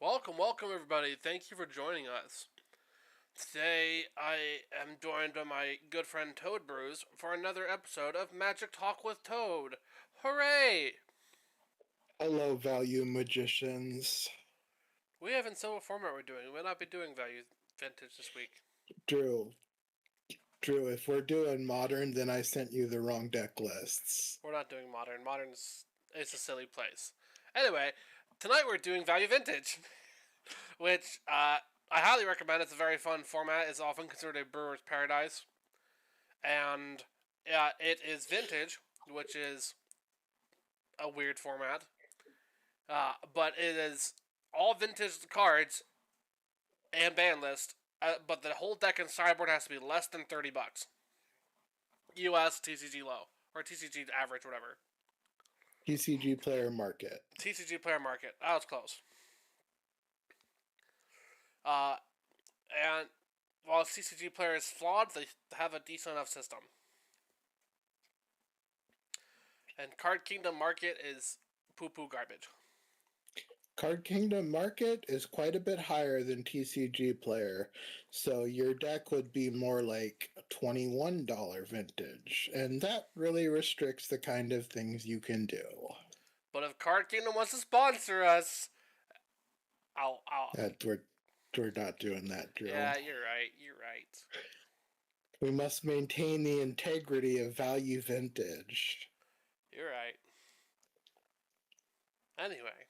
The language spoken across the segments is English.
Welcome everybody. Thank you for joining us. Today I am joined by my good friend ToadBrews for another episode of Magic Talk with Toad. Hooray! Hello, value magicians. We have in what format we're doing. We will not be doing value vintage this week. Drew, if we're doing modern, then I sent you the wrong deck lists. We're not doing modern. Modern is a silly place. Anyway, tonight we're doing value vintage, which I highly recommend. It's a very fun format. It's often considered a Brewers Paradise, and it is vintage, which is a weird format. But it is all vintage cards and ban list. But the whole deck and sideboard has to be less than $30. US TCG low or TCG average, whatever. TCG player market. TCG player market. That was close. And while TCG player is flawed, they have a decent enough system. And Card Kingdom market is poo-poo garbage. Card Kingdom market is quite a bit higher than TCG player, so your deck would be more like $21 vintage, and that really restricts the kind of things you can do. But if Card Kingdom wants to sponsor us, I'll. We're not doing that, Drew. Yeah, you're right. You're right. We must maintain the integrity of value vintage. You're right. Anyway,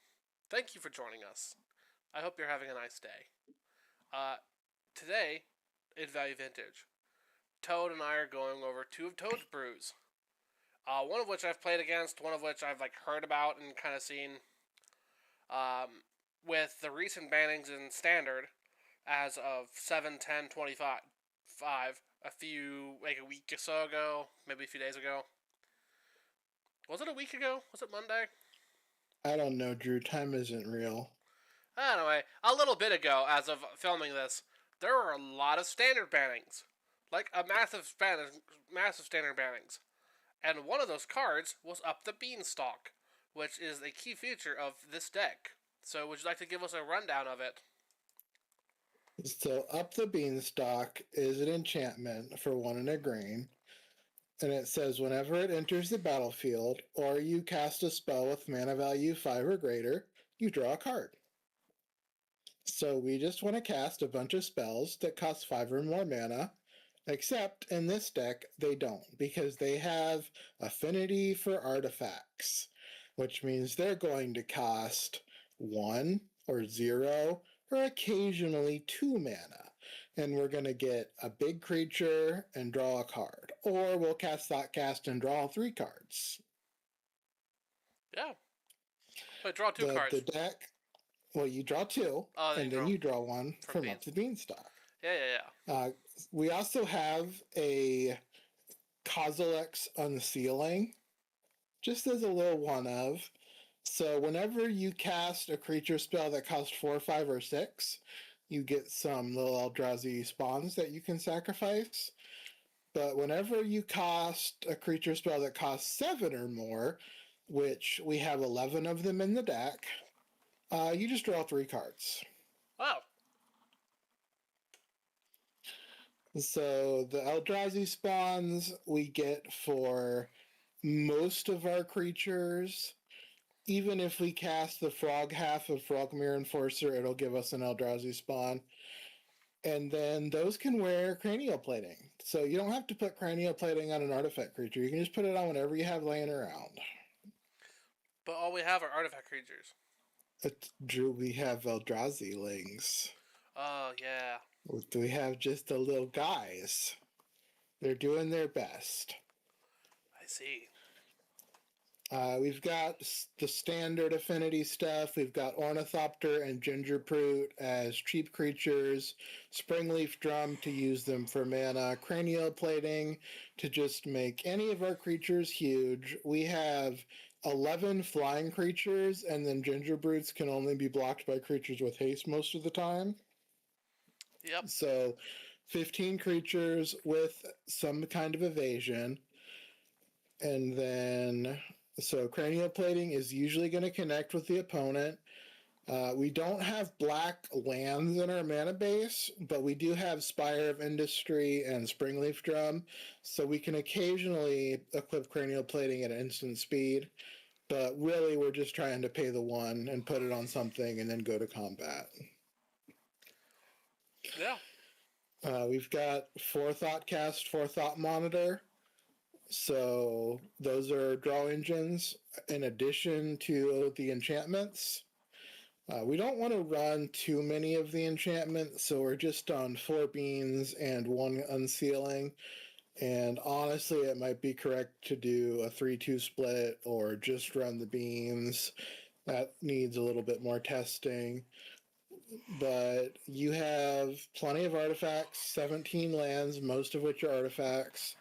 thank you for joining us. I hope you're having a nice day. Today, in Value Vintage, Toad and I are going over two of Toad's brews. One of which I've played against, one of which I've heard about and kind of seen. With the recent bannings in Standard, as of 7/10/25, a week or so ago, maybe a few days ago. Was it a week ago? Was it Monday? I don't know, Drew. Time isn't real. Anyway, a little bit ago, as of filming this, there were a lot of standard bannings. A massive standard bannings. And one of those cards was Up the Beanstalk, which is a key feature of this deck. So would you like to give us a rundown of it? So Up the Beanstalk is an enchantment for 1 and a green. And it says whenever it enters the battlefield or you cast a spell with mana value 5 or greater, you draw a card. So we just want to cast a bunch of spells that cost 5 or more mana, except in this deck they don't, because they have affinity for artifacts, which means they're going to cost 1 or 0 or occasionally 2 mana. And we're going to get a big creature and draw a card. Or we'll cast Thoughtcast and draw 3 cards. Yeah. But draw 2 cards. The deck, well, you draw 2, and then you draw 1 from Up the Beanstalk. Yeah. We also have a Kozilek's Unsealing, just as a little one of. So whenever you cast a creature spell that costs 4, 5, or 6, you get some little Eldrazi spawns that you can sacrifice. But whenever you cast a creature spell that costs 7 or more, which we have 11 of them in the deck, you just draw 3 cards. Wow. So the Eldrazi spawns we get for most of our creatures. Even if we cast the frog half of Frogmere Enforcer, it'll give us an Eldrazi spawn. And then those can wear cranial plating. So you don't have to put cranial plating on an artifact creature. You can just put it on whatever you have laying around. But all we have are artifact creatures. Drew, we have Eldrazi lings. Oh, yeah. We have just the little guys. They're doing their best. I see. We've got the standard affinity stuff. We've got Ornithopter and Gingerbrute as cheap creatures, Springleaf Drum to use them for mana, Cranial Plating to just make any of our creatures huge. We have 11 flying creatures, and then Gingerbrutes can only be blocked by creatures with haste most of the time. Yep. So 15 creatures with some kind of evasion. And then, so cranial plating is usually going to connect with the opponent. We don't have black lands in our mana base, but we do have Spire of Industry and Springleaf Drum, so we can occasionally equip Cranial Plating at instant speed, but really we're just trying to pay the one and put it on something and then go to combat. Yeah. We've got Forethought Cast, Forethought Monitor, so those are draw engines in addition to the enchantments. We don't want to run too many of the enchantments, so we're just on 4 beans and 1 unsealing. And honestly, it might be correct to do a 3-2 split or just run the beans. That needs a little bit more testing. But you have plenty of artifacts, 17 lands, most of which are artifacts.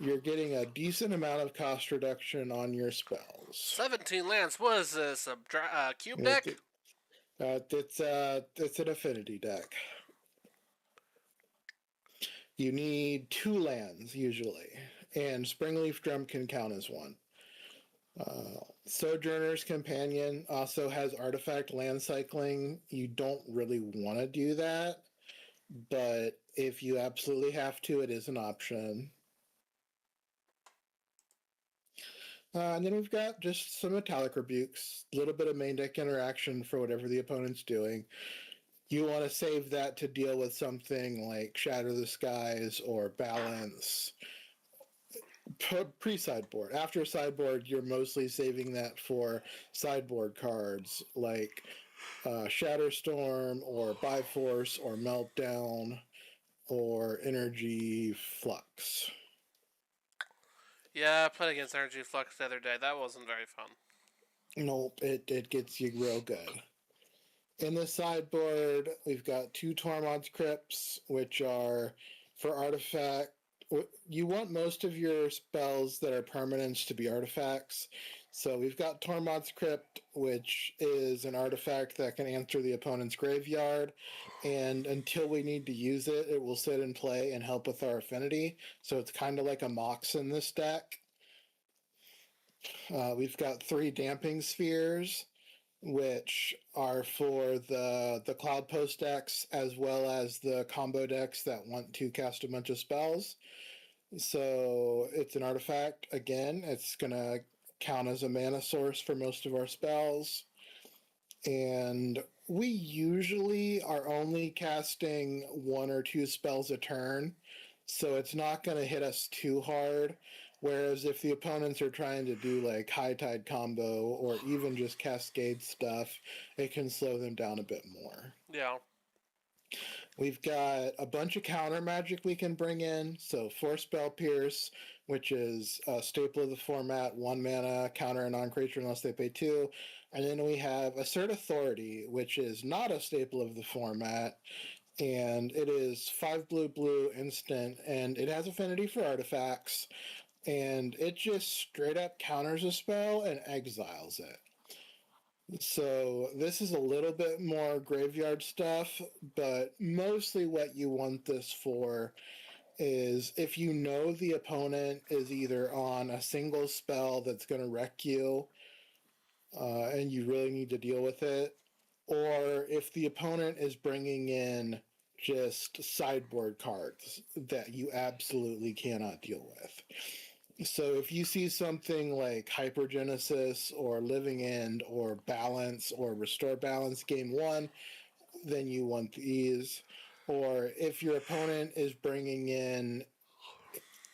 You're getting a decent amount of cost reduction on your spells. 17 lands. What is this? A cube deck? It's an affinity deck. You need 2 lands usually, and Springleaf Drum can count as one. Sojourner's Companion also has artifact land cycling. You don't really want to do that, but if you absolutely have to, it is an option. And then we've got just some Metallic Rebukes, a little bit of main deck interaction for whatever the opponent's doing. You want to save that to deal with something like Shatter the Skies or Balance pre-sideboard. After sideboard, you're mostly saving that for sideboard cards like Shatterstorm or Bifrost or Meltdown or Energy Flux. Yeah, I played against Energy Flux the other day. That wasn't very fun. Nope, it gets you real good. In the sideboard, we've got 2 Tormod's Crypts, which are for artifact. You want most of your spells that are permanents to be artifacts. So we've got Tormod's Crypt, which is an artifact that can answer the opponent's graveyard, and until we need to use it, it will sit in play and help with our affinity. So it's kind of like a Mox in this deck. We've got 3 Damping Spheres, which are for the Cloud Post decks as well as the combo decks that want to cast a bunch of spells. So it's an artifact. Again, it's going to count as a mana source for most of our spells. And we usually are only casting 1 or 2 spells a turn, so it's not going to hit us too hard. Whereas if the opponents are trying to do like High Tide combo or even just Cascade stuff, it can slow them down a bit more. Yeah. We've got a bunch of counter magic we can bring in. So 4 Spell Pierce, which is a staple of the format, 1 mana, counter a non-creature unless they pay 2. And then we have Assert Authority, which is not a staple of the format. And it is 5 blue instant, and it has affinity for artifacts. And it just straight up counters a spell and exiles it. So this is a little bit more graveyard stuff, but mostly what you want this for is if you know the opponent is either on a single spell that's going to wreck you and you really need to deal with it, or if the opponent is bringing in just sideboard cards that you absolutely cannot deal with. So if you see something like Hypergenesis or Living End or Balance or Restore Balance game 1, then you want these. Or if your opponent is bringing in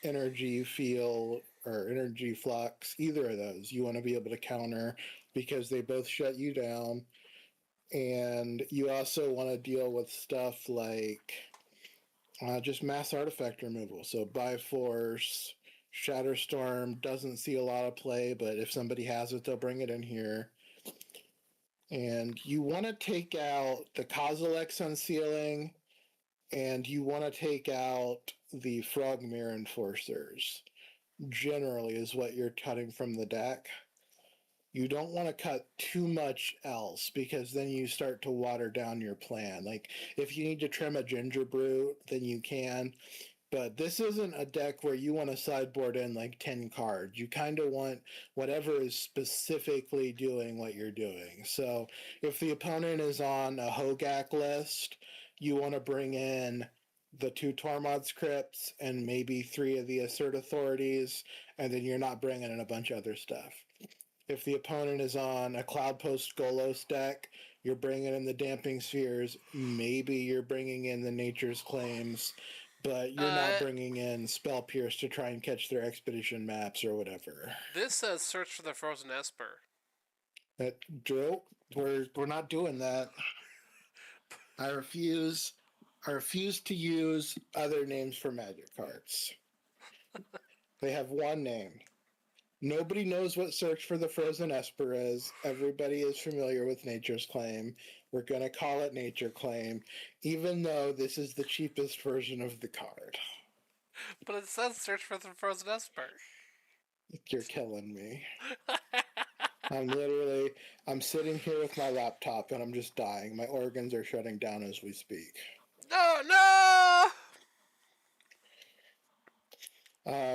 Energy Field or Energy Flux, either of those, you want to be able to counter because they both shut you down. And you also want to deal with stuff like just mass artifact removal. So Bifrost, Shatterstorm doesn't see a lot of play, but if somebody has it, they'll bring it in here. And you want to take out the Kozilek's Unsealing, and you want to take out the Frogmere Enforcers. Generally is what you're cutting from the deck. You don't want to cut too much else because then you start to water down your plan. Like if you need to trim a Ginger Brew, then you can. But this isn't a deck where you want to sideboard in like 10 cards. You kind of want whatever is specifically doing what you're doing. So if the opponent is on a Hogak list, you want to bring in the 2 Tormod's Crypts and maybe 3 of the Assert Authorities, and then you're not bringing in a bunch of other stuff. If the opponent is on a Cloudpost Golos deck, you're bringing in the Damping Spheres. Maybe you're bringing in the Nature's Claims, but you're not bringing in Spell Pierce to try and catch their expedition maps or whatever. This says search for the Frozen Esper. Drew, we're not doing that. I refuse to use other names for Magic cards. They have one name. Nobody knows what Search for the Frozen Esper is. Everybody is familiar with Nature's Claim. We're going to call it Nature Claim, even though this is the cheapest version of the card. But it says search for the Frozen Esper. You're killing me. I'm sitting here with my laptop and I'm just dying. My organs are shutting down as we speak. No!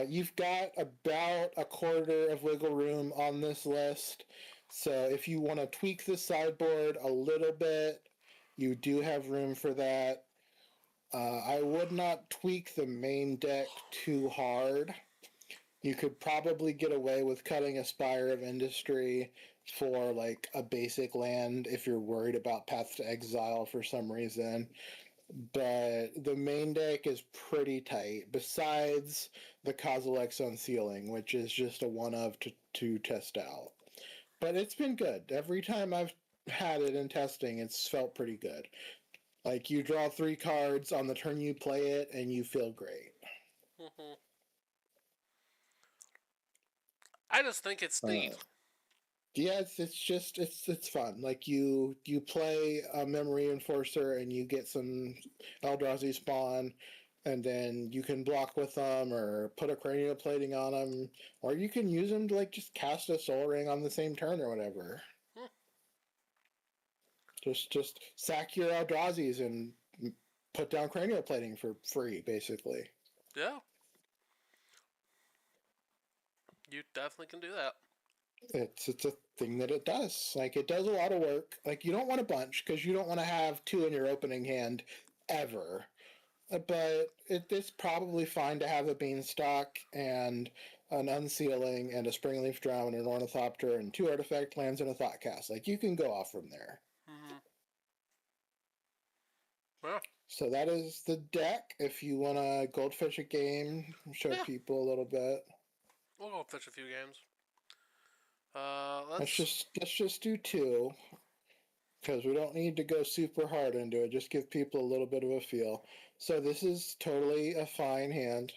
You've got about a quarter of wiggle room on this list. So if you want to tweak the sideboard a little bit, you do have room for that. I would not tweak the main deck too hard. You could probably get away with cutting a Spire of Industry for like a basic land if you're worried about Path to Exile for some reason. But the main deck is pretty tight, besides the Kozilek's Unsealing, which is just a one-of to test out. But it's been good. Every time I've had it in testing, it's felt pretty good. Like, you draw 3 cards on the turn you play it, and you feel great. Mm-hmm. I just think it's neat. Yeah, it's fun. Like, you play a Memory Enforcer and you get some Eldrazi spawn, and then you can block with them or put a cranial plating on them, or you can use them to like just cast a Soul Ring on the same turn or whatever. Just sack your Eldrazi's and put down cranial plating for free, basically. Yeah. You definitely can do that. It's a thing that it does. Like, it does a lot of work. Like, you don't want a bunch because you don't want to have 2 in your opening hand ever. But it's probably fine to have a Beanstalk and an Unsealing and a Springleaf Drum and an Ornithopter and 2 artifact lands and a Thoughtcast. Like, you can go off from there. Mm-hmm. Well. So that is the deck. If you want to goldfish a game, show people a little bit. We'll go fish a few games. Let's just do 2. Because we don't need to go super hard into it. Just give people a little bit of a feel. So this is totally a fine hand.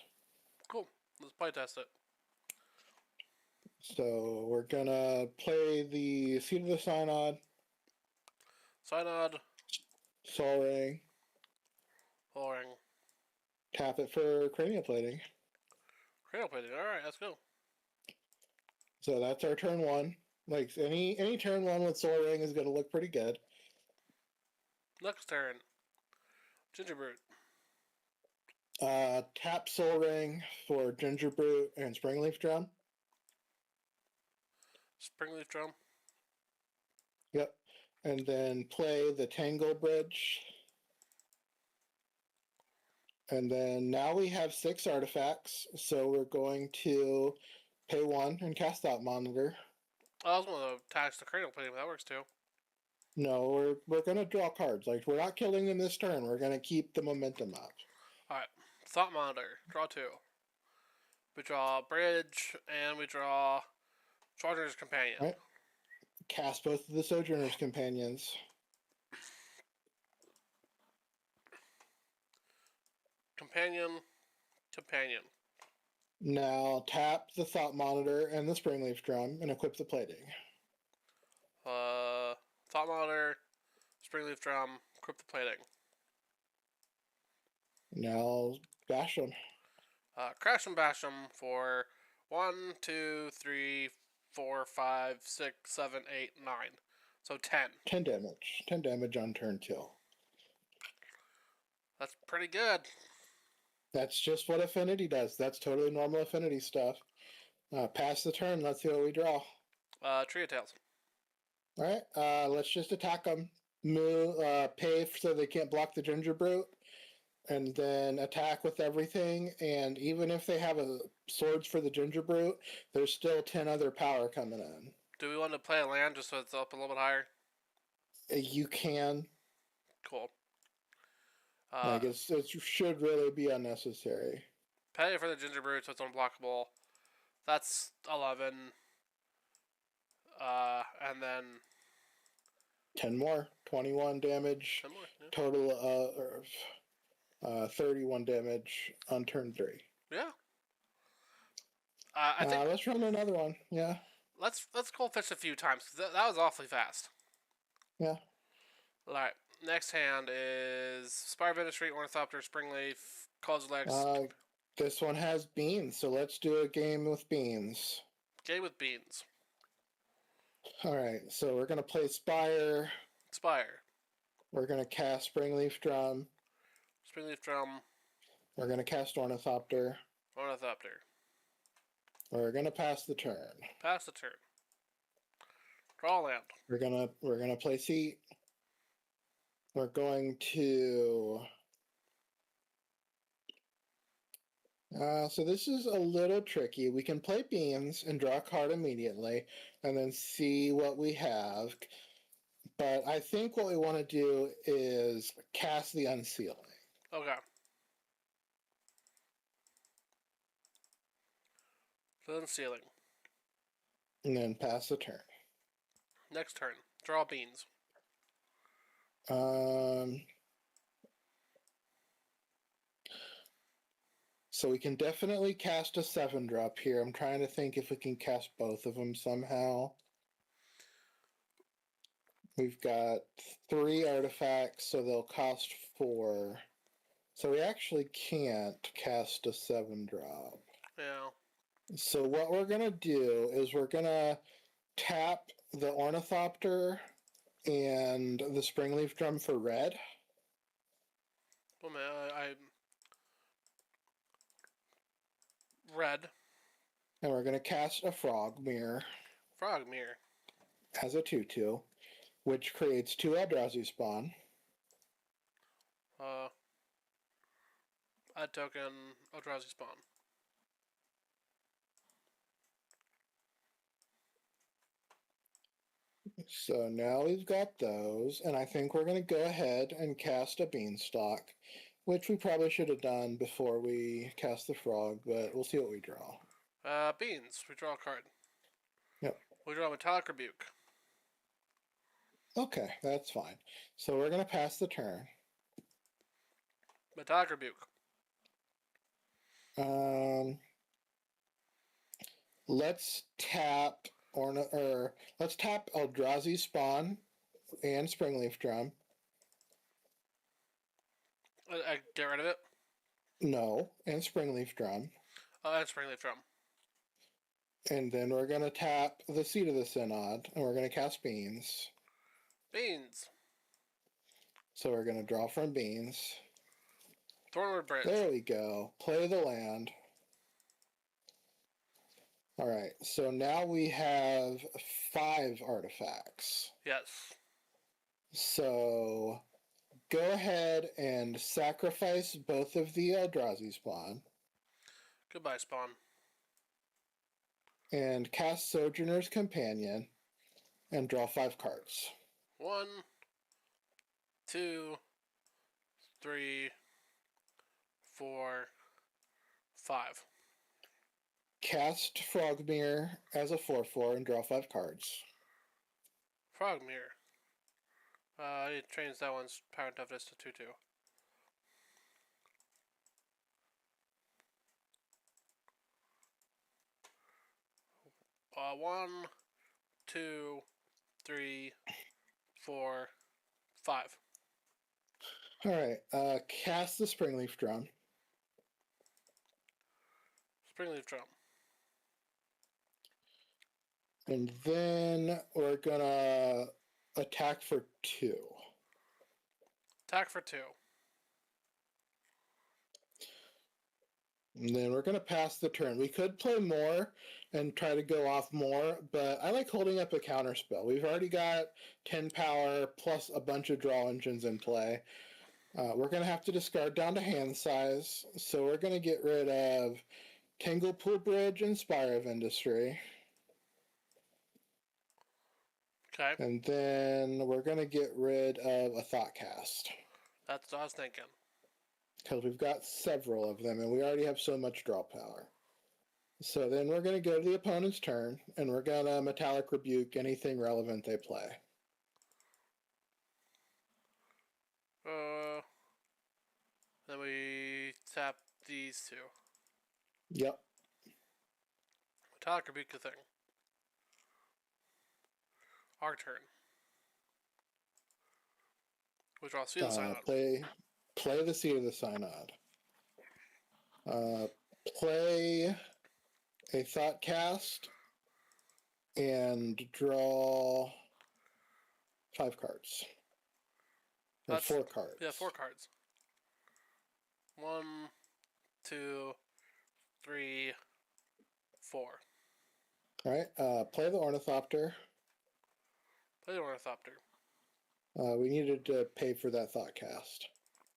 Cool. Let's play test it. So we're going to play the Seed of the Synod. Synod. Soul Ring. Soul Ring. Tap it for cranial plating. Cranial plating. Alright, let's go. So that's our turn 1. Like, any turn 1 with Soul Ring is going to look pretty good. Next turn. Gingerbrute. Tap Soul Ring for Gingerbrute and Springleaf Drum. Springleaf Drum. Yep. And then play the Tangle Bridge. And then now we have 6 artifacts, so we're going to pay 1 and cast Thought Monitor. I was going to attach the cranial plating, but that works too. No, we're going to draw cards. Like, we're not killing them this turn. We're going to keep the momentum up. Alright. Thought Monitor. Draw 2. We draw Bridge, and we draw Sojourner's Companion. Right. Cast both of the Sojourner's Companions. Companion. Now tap the Thought Monitor and the Springleaf Drum and equip the plating. Thought Monitor, Springleaf Drum, equip the plating. Now bash them. Crash and bash them for 1, 2, 3, 4, 5, 6, 7, 8, 9. So 10. 10 damage. 10 damage on turn 2. That's pretty good. That's just what Affinity does. That's totally normal Affinity stuff. Pass the turn. Let's see what we draw. Trio Tails. All right. Let's just attack them. Move. Pay so they can't block the Ginger Brute, and then attack with everything. And even if they have swords for the Ginger Brute, there's still 10 other power coming in. Do we want to play a land just so it's up a little bit higher? You can. Cool. I guess it should really be unnecessary. Pay for the Ginger Brute so it's unblockable. That's 11. And then 10 more. 21 damage. 10 more, yeah. Total of 31 damage on turn 3. Yeah. I think let's run another one. Yeah. Let's goldfish a few times. That was awfully fast. Yeah. All right. Next hand is Spire Ministry, Ornithopter, Springleaf, Kozilek. This one has beans, so let's do a game with beans. Game with beans. All right, so we're going to play Spire. Spire. We're going to cast Springleaf Drum. Springleaf Drum. We're going to cast Ornithopter. Ornithopter. We're going to pass the turn. Pass the turn. Draw land. We're gonna play Seat. We're going to. So this is a little tricky. We can play Beans and draw a card immediately, and then see what we have. But I think what we want to do is cast the Unsealing. Okay. Unsealing. And then pass the turn. Next turn. Draw beans. So we can definitely cast a 7-drop here. I'm trying to think if we can cast both of them somehow. We've got 3 artifacts, so they'll cost 4. So we actually can't cast a 7-drop. Yeah. So what we're going to do is we're going to tap the Ornithopter and the Springleaf Drum for red. Oh man, red. And we're going to cast a Frog Mirror. Frog Mirror. As a 2/2, which creates 2 Eldrazi spawn. Add token, Eldrazi spawn. So now we've got those, and I think we're going to go ahead and cast a Beanstalk, which we probably should have done before we cast the Frog, but we'll see what we draw. Beans. We draw a card. Yep. We draw Metallic Rebuke. Okay, that's fine. So we're going to pass the turn. Metallic Rebuke. Let's tap let's tap Eldrazi Spawn and Springleaf Drum. Get rid of it? No, and Springleaf Drum. Oh, and Springleaf Drum. And then we're going to tap the Seat of the Synod, and we're going to cast Beans. Beans. So we're going to draw from Beans. Thornwood Bridge. There we go. Play the land. All right, so now we have 5 artifacts. Yes. So go ahead and sacrifice both of the Eldrazi spawn. Goodbye, spawn. And cast Sojourner's Companion and draw 5 cards. 1, 2, 3, 4, 5. Cast Frogmere as a 4/4 and draw 5 cards. Frog Mirror. I need to change that one's power and toughness to 2/2. 1, 2, 3, 4, 5. All right, cast the Springleaf Drum. Springleaf Drum. And then we're gonna attack for 2. Attack for 2. And then we're going to pass the turn. We could play more and try to go off more, but I like holding up a counter spell. We've already got 10 power plus a bunch of draw engines in play. We're going to have to discard down to hand size, so we're going to get rid of Tanglepool Bridge and Spire of Industry. Okay. And then we're going to get rid of a Thoughtcast. That's what I was thinking. Because we've got several of them, and we already have so much draw power. So then we're going to go to the opponent's turn, and we're going to Metallic Rebuke anything relevant they play. Then we tap these two. Yep. Metallic Rebuke the thing. Our turn. We draw Seed of the Synod. Play the Seed of the Synod. Play a Thoughtcast and draw 5 cards. Or 4 cards. Yeah, 4 cards. 1, 2, 3, 4. Alright, play the Ornithopter. Play the Ornithopter. We needed to pay for that Thoughtcast.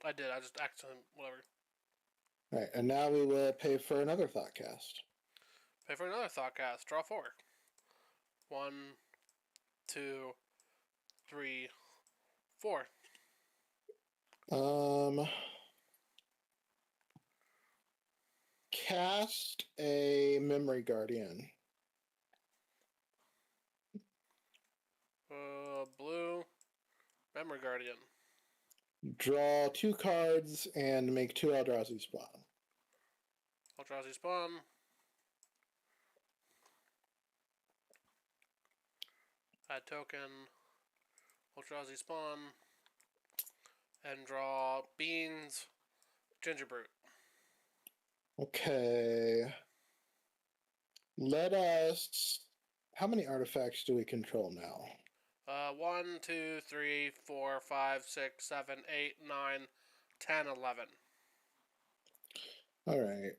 I did, I just accidentally, whatever. Alright, and now we will pay for another Thoughtcast. Pay for another Thoughtcast. Draw 4. 1, 2, 3, 4. Cast a Memory Guardian. Blue. Memory Guardian. Draw 2 cards and make 2 Eldrazi spawn. Eldrazi spawn. Add token. Eldrazi spawn. And draw beans. Ginger Brute. Okay. Let us... How many artifacts do we control now? 1, 2, 3, 4, 5, 6, 7, 8, 9, 10, 11. Alright.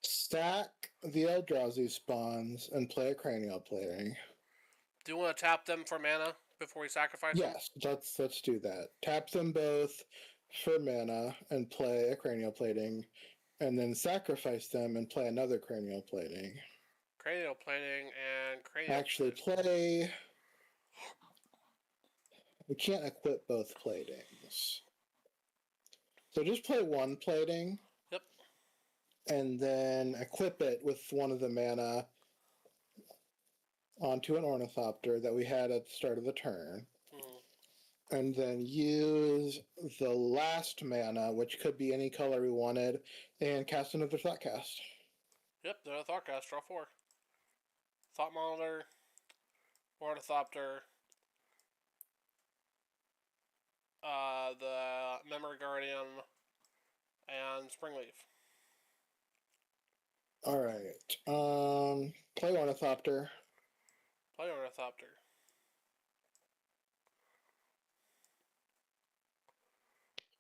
Stack the Eldrazi spawns and play a Cranial Plating. Do you want to tap them for mana before we sacrifice them? Yes, let's do that. Tap them both for mana and play a Cranial Plating, and then sacrifice them and play another Cranial Plating. Cranial Plating and Cranial... Actually, play... We can't equip both platings. So just play one plating. Yep. And then equip it with one of the mana onto an Ornithopter that we had at the start of the turn. And then use the last mana, which could be any color we wanted, and cast another Thoughtcast. Yep, another Thoughtcast. Draw 4. Thought Monitor, Ornithopter, the Memory Guardian, and Springleaf. Alright. Play Ornithopter. Play Ornithopter.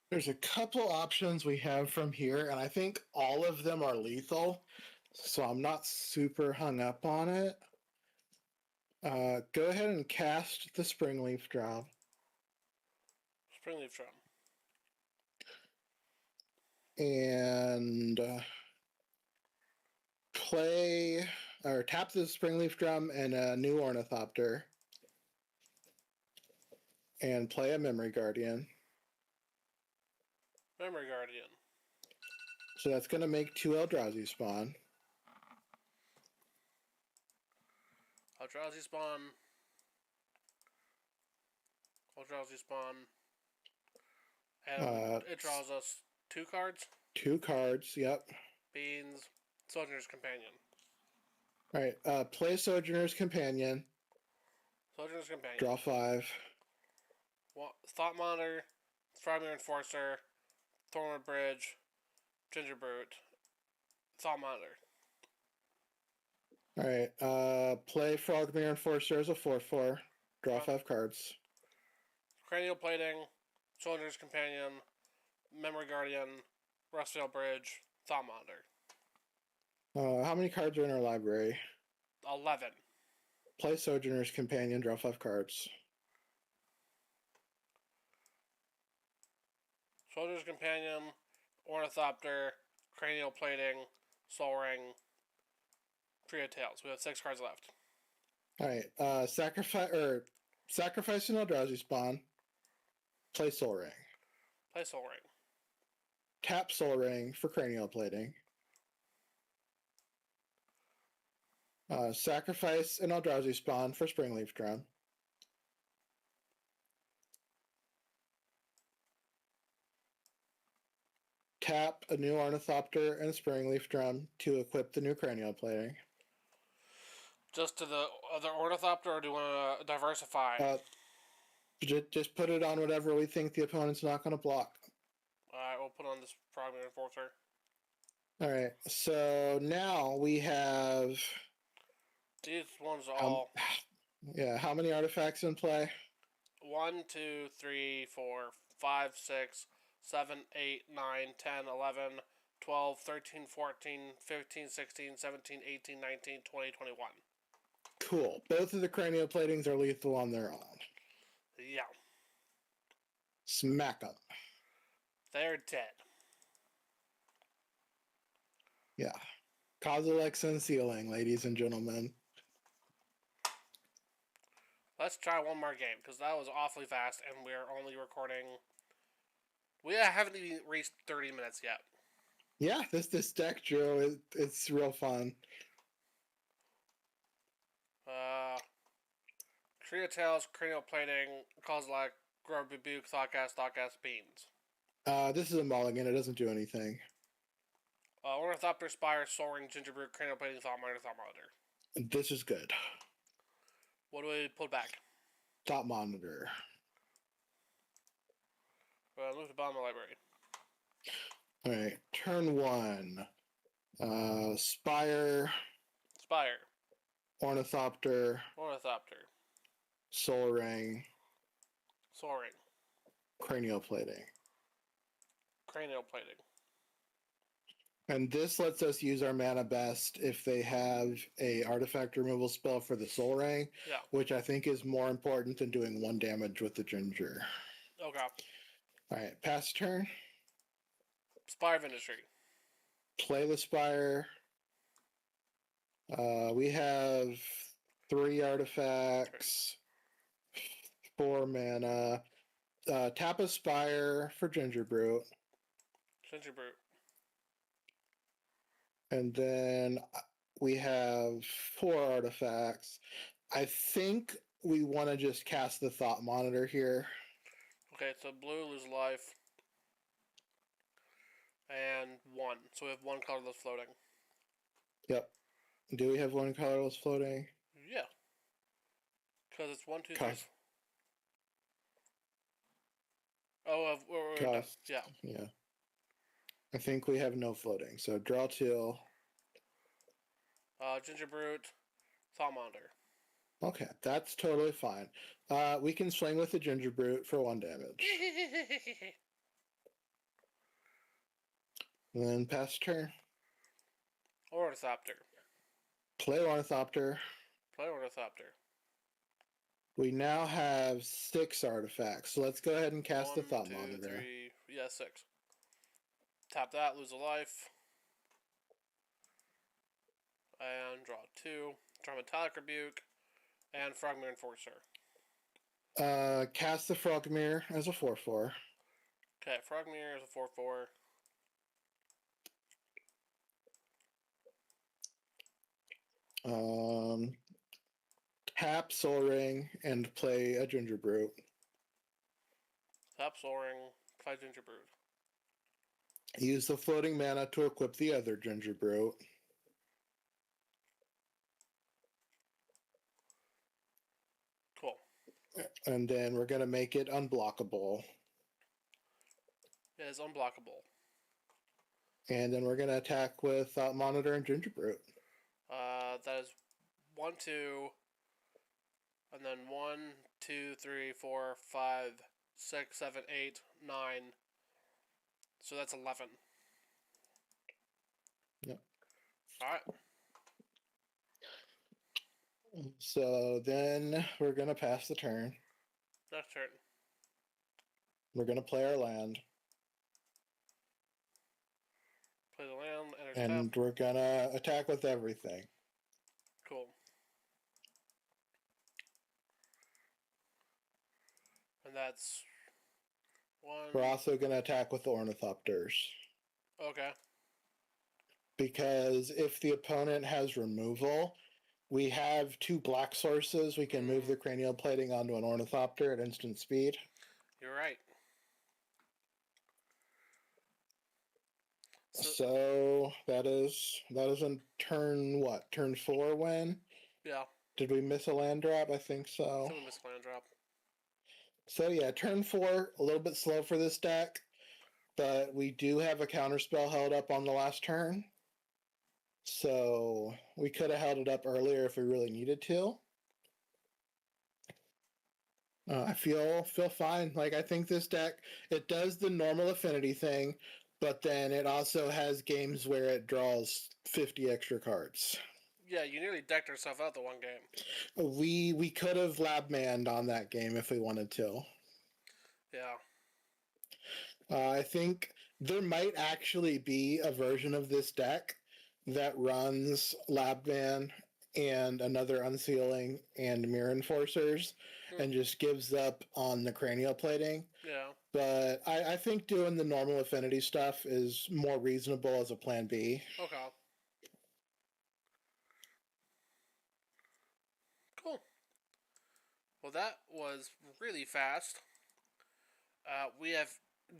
There's a couple options we have from here, and I think all of them are lethal, so I'm not super hung up on it. Go ahead and cast the Springleaf Drop. Springleaf Drum. And play, or tap the Springleaf Drum and a new Ornithopter. And play a Memory Guardian. Memory Guardian. So that's going to make 2 Eldrazi spawn. Eldrazi spawn. Eldrazi spawn. And it draws us 2 cards. 2 cards, yep. Beans. Soldier's Companion. Alright, play Sojourner's Companion. Soldier's Companion. Draw 5. Thought Monitor. Frogmere Enforcer. Thornwood Bridge. Ginger Brute. Thought Monitor. Alright, play Frogmere Enforcer as a 4/4. Draw 5 cards. Cranial Plating. Soldier's Companion. Memory Guardian. Rustfield Bridge. Thought Monitor. How many cards are in our library? 11. Play Sojourner's Companion, draw 5 cards. Soldier's Companion, Ornithopter, Cranial Plating, Soul Ring, Trio Tails. We have 6 cards left. Alright, sacrifice an Eldrazi Spawn. Play Soul Ring. Play Soul Ring. Tap Soul Ring for Cranial Plating. Sacrifice an Eldrazi Spawn for Springleaf Drum. Tap a new Ornithopter and Springleaf Drum to equip the new Cranial Plating. Just to the other Ornithopter, or do you want to diversify? Just put it on whatever we think the opponent's not going to block. Alright, we'll put on this Frogman Enforcer. Alright, so now we have... These ones are all... Yeah, how many artifacts in play? 1, 2, 3, 4, 5, 6, 7, 8, 9, 10, 11, 12, 13, 14, 15, 16, 17, 18, 19, 20, 21. Cool. Both of the Cranial Platings are lethal on their own. Yeah. Smack them. They're dead. Yeah. Kozilek's Unsealing, ladies and gentlemen. Let's try one more game, because that was awfully fast, and we're only recording... We haven't even reached 30 minutes yet. Yeah, this deck, Joe, it's real fun. Trio Tails, Cranial Plating, Kozilek, Grub Rebuke, Thoughtcast, Beans. This is a mulligan, it doesn't do anything. Ornithopter, Spire, Soaring, Gingerbread, Cranial Plating, Thought Monitor. This is good. What do we pull back? Thought Monitor. Move to the bottom of the library. Alright, turn 1. Spire. Ornithopter. Soul Ring. Cranial Plating. And this lets us use our mana best if they have a artifact removal spell for the Soul Ring, Yeah. which I think is more important than doing 1 damage with the Ginger. Okay. Alright, pass turn. Spire of Industry. Play the Spire. We have 3 artifacts, 4 mana. Tap a Spire for Gingerbread. And then we have 4 artifacts. I think we want to just cast the Thought Monitor here. Okay, so blue, lose life. And 1. So we have 1 colorless floating. Yep. Do we have 1 colorless floating? Yeah. Because it's 1, 2, 3. Oh, we're yeah. Yeah. I think we have no floating. So draw 2. Gingerbread, Thought Monitor. Okay, that's totally fine. We can swing with the Gingerbread for 1 damage. And then pass turn. Ornithopter. Play Ornithopter. We now have 6 artifacts. So let's go ahead and cast the Thought Monitor. 3, yeah, 6. Tap that, lose a life. And draw 2. Draw Metallic Rebuke. And Frogmere Enforcer. Cast the Frogmere as a 4/4. Okay, Frogmere is a 4/4. Tap Soul Ring and play a Gingerbread. Tap Soul Ring, play Gingerbread. Use the floating mana to equip the other Gingerbread. Cool. And then we're going to make it unblockable. It is unblockable. And then we're going to attack with Thought Monitor and Gingerbread. That is 1, 2, and then 1, 2, 3, 4, 5, 6, 7, 8, 9. So that's 11. Alright. So then we're going to pass the turn. Next turn. We're going to play our land. Play the land, enter And tap. we're going to attack with everything. Cool. And that's one. We're also going to attack with the Ornithopters. Okay. Because if the opponent has removal, we have 2 black sources. We can move the cranial plating onto an Ornithopter at instant speed. You're right. So that is in turn what? Turn 4 win? Yeah. Did we miss a land drop? I think so. I think we missed a land drop. So yeah, turn 4, a little bit slow for this deck, but we do have a counterspell held up on the last turn. So we could have held it up earlier if we really needed to. I feel fine. Like, I think this deck, it does the normal affinity thing, but then it also has games where it draws 50 extra cards. Yeah, you nearly decked yourself out the one game. We could have lab manned on that game if we wanted to. Yeah. I think there might actually be a version of this deck that runs lab man and another unsealing and mirror enforcers and just gives up on the cranial plating. Yeah. But I think doing the normal affinity stuff is more reasonable as a plan B. Okay. Cool. Well, that was really fast. We have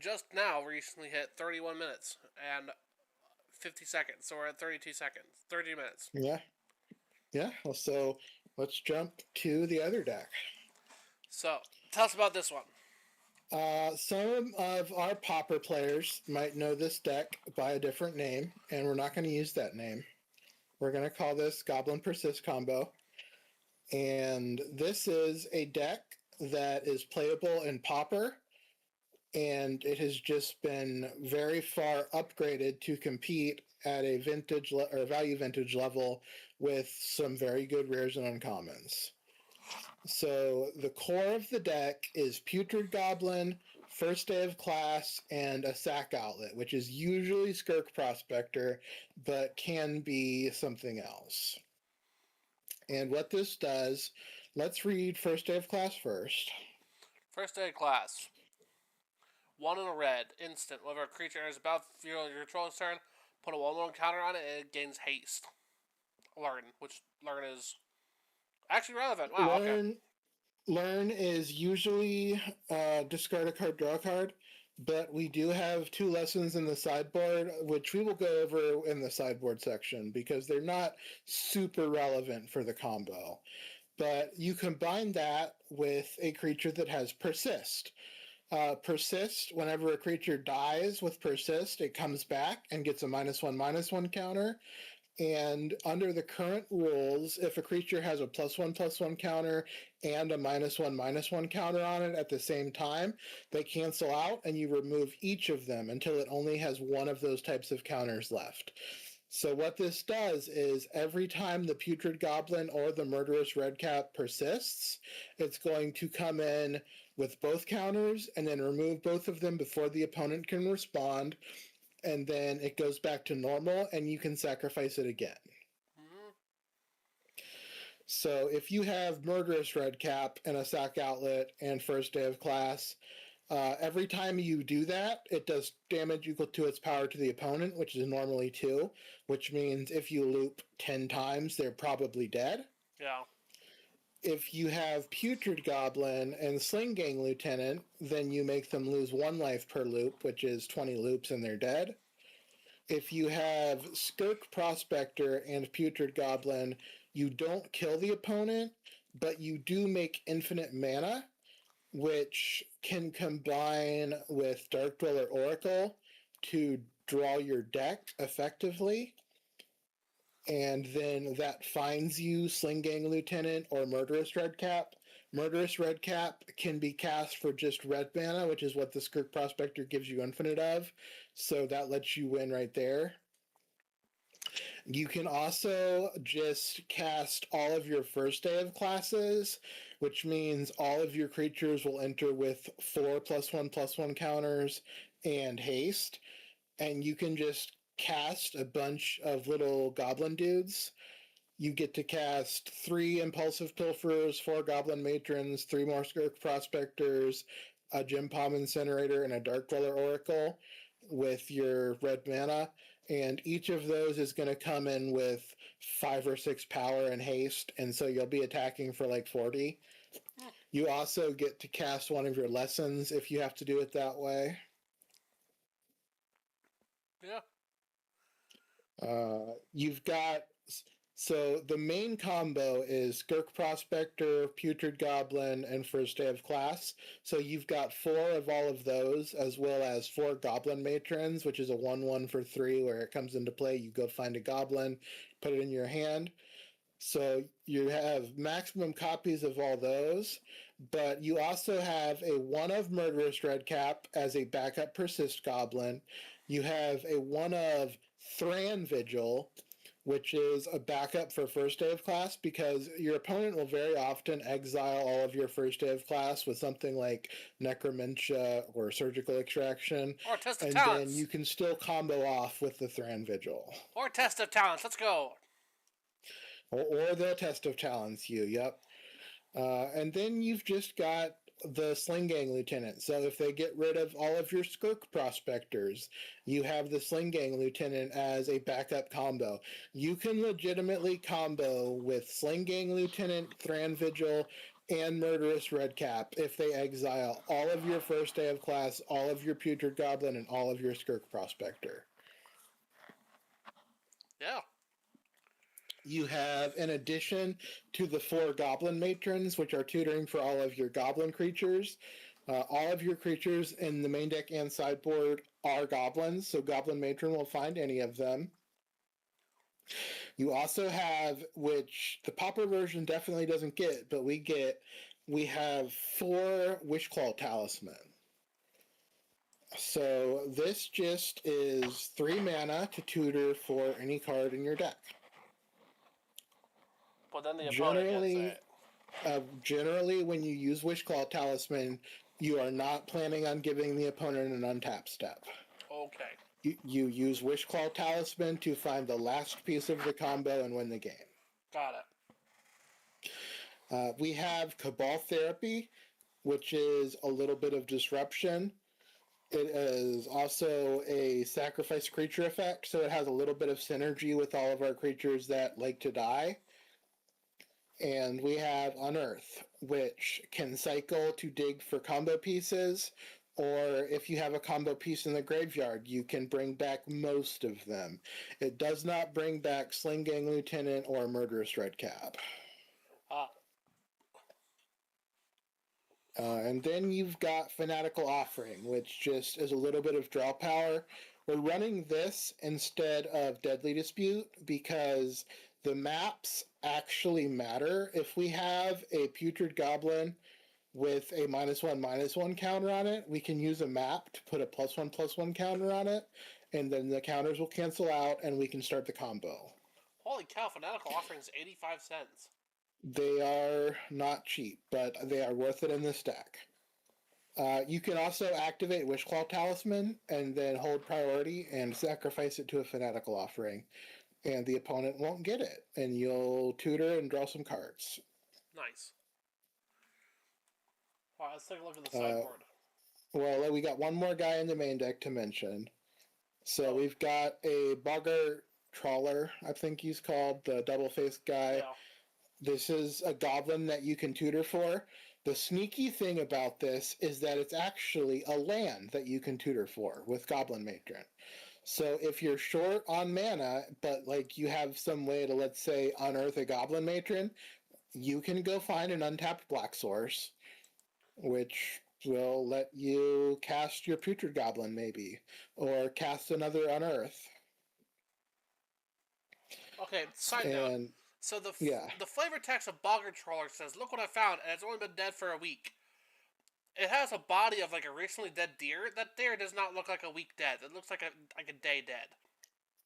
just now recently hit 31 minutes and 50 seconds. So we're at 32 seconds. 30 minutes. Yeah. Yeah. Well, so let's jump to the other deck. So, tell us about this one. Some of our Pauper players might know this deck by a different name, and we're not going to use that name. We're going to call this Goblin Persist Combo. And this is a deck that is playable in Pauper, and it has just been very far upgraded to compete at a vintage or value vintage level with some very good rares and uncommons. So the core of the deck is Putrid Goblin, First Day of Class, and a Sack Outlet, which is usually Skirk Prospector, but can be something else. And what this does, let's read First Day of Class first. First Day of Class. 1 and a red, instant. Whenever a creature enters the battlefield your controller's turn, put a 1/1 counter on it, and it gains haste. Learn, which learn is actually relevant. Wow, okay. Learn is usually discard a card, draw a card, but we do have 2 lessons in the sideboard, which we will go over in the sideboard section because they're not super relevant for the combo. But you combine that with a creature that has Persist. Persist, whenever a creature dies with Persist, it comes back and gets a -1/-1 counter. And under the current rules, if a creature has a +1/+1 counter and a -1/-1 counter on it at the same time, they cancel out and you remove each of them until it only has one of those types of counters left. So what this does is every time the Putrid Goblin or the Murderous Redcap persists, it's going to come in with both counters and then remove both of them before the opponent can respond. And then it goes back to normal, and you can sacrifice it again. Mm-hmm. So if you have Murderous Redcap and a Sack Outlet and First Day of Class, every time you do that, it does damage equal to its power to the opponent, which is normally 2, which means if you loop 10 times, they're probably dead. Yeah. If you have Putrid Goblin and Sling Gang Lieutenant, then you make them lose 1 life per loop, which is 20 loops and they're dead. If you have Skirk Prospector and Putrid Goblin, you don't kill the opponent, but you do make infinite mana, which can combine with Dark Dweller Oracle to draw your deck effectively. And then that finds you Sling Gang Lieutenant or Murderous Redcap. Murderous Redcap can be cast for just red mana, which is what the Skirk Prospector gives you infinite of. So that lets you win right there. You can also just cast all of your first day of classes, which means all of your creatures will enter with 4+1/+1 counters and haste, and you can just cast a bunch of little goblin dudes. You get to cast 3 Impulsive Pilferers, 4 Goblin Matrons, 3 more Skirk Prospectors, a Gem Palm Incinerator, and a Dark Dweller Oracle with your red mana. And each of those is going to come in with 5 or 6 power and haste, and so you'll be attacking for like 40. You also get to cast one of your lessons if you have to do it that way. Yeah. You've got... So the main combo is Skirk Prospector, Putrid Goblin, and First Day of Class. So you've got 4 of all of those, as well as 4 Goblin Matrons, which is a 1/1 for 3, where it comes into play. You go find a goblin, put it in your hand. So you have maximum copies of all those, but you also have a 1 of Murderous Redcap as a backup Persist Goblin. You have a 1 of Thran Vigil, which is a backup for First Day of Class, because your opponent will very often exile all of your First Day of Class with something like Necromentia or Surgical Extraction. Or Test of and Talents. then you can still combo off with the Thran Vigil. Or Test of Talents. Let's go. Or the Test of Talents you, yep. And then you've just got the Sling Gang Lieutenant. So if they get rid of all of your Skirk Prospectors, you have the Sling Gang Lieutenant as a backup combo. You can legitimately combo with Sling Gang Lieutenant, Thran Vigil, and Murderous Redcap if they exile all of your First Day of Class, all of your Putrid Goblin, and all of your Skirk Prospector. Yeah. You have, in addition to the 4 Goblin Matrons, which are tutoring for all of your Goblin creatures, all of your creatures in the main deck and sideboard are Goblins, so Goblin Matron will find any of them. You also have, which the Pauper version definitely doesn't get, but we have 4 Wishclaw Talisman. So this just is 3 mana to tutor for any card in your deck. But then the opponent gets it. Generally, when you use Wishclaw Talisman, you are not planning on giving the opponent an untap step. Okay. You use Wishclaw Talisman to find the last piece of the combo and win the game. Got it. We have Cabal Therapy, which is a little bit of disruption. It is also a sacrifice creature effect, so it has a little bit of synergy with all of our creatures that like to die. And we have Unearth, which can cycle to dig for combo pieces, or if you have a combo piece in the graveyard, you can bring back most of them. It does not bring back Sling Gang Lieutenant or Murderous Redcap. And then you've got Fanatical Offering, which just is a little bit of draw power. We're running this instead of Deadly Dispute because the maps actually matter. If we have a Putrid Goblin with a -1/-1 counter on it, we can use a map to put a +1/+1 counter on it, and then the counters will cancel out, and we can start the combo. Holy cow, Fanatical Offering's 85 cents. They are not cheap, but they are worth it in this deck. You can also activate Wishclaw Talisman and then hold priority and sacrifice it to a Fanatical Offering, and the opponent won't get it, and you'll tutor and draw some cards. Nice. Alright, let's take a look at the sideboard. Well, we got one more guy in the main deck to mention. So we've got a Boggart Trawler, I think he's called, the double-faced guy. Yeah. This is a goblin that you can tutor for. The sneaky thing about this is that it's actually a land that you can tutor for with Goblin Matron. So if you're short on mana, but like you have some way to, let's say, unearth a Goblin Matron, you can go find an untapped Black Source, which will let you cast your Putrid Goblin, maybe, or cast another Unearth. Okay, side note. So the flavor text of Boggart Trawler says, "Look what I found, and it's only been dead for a week." It has a body of like a recently dead deer. That deer does not look like a week dead. It looks like a day dead.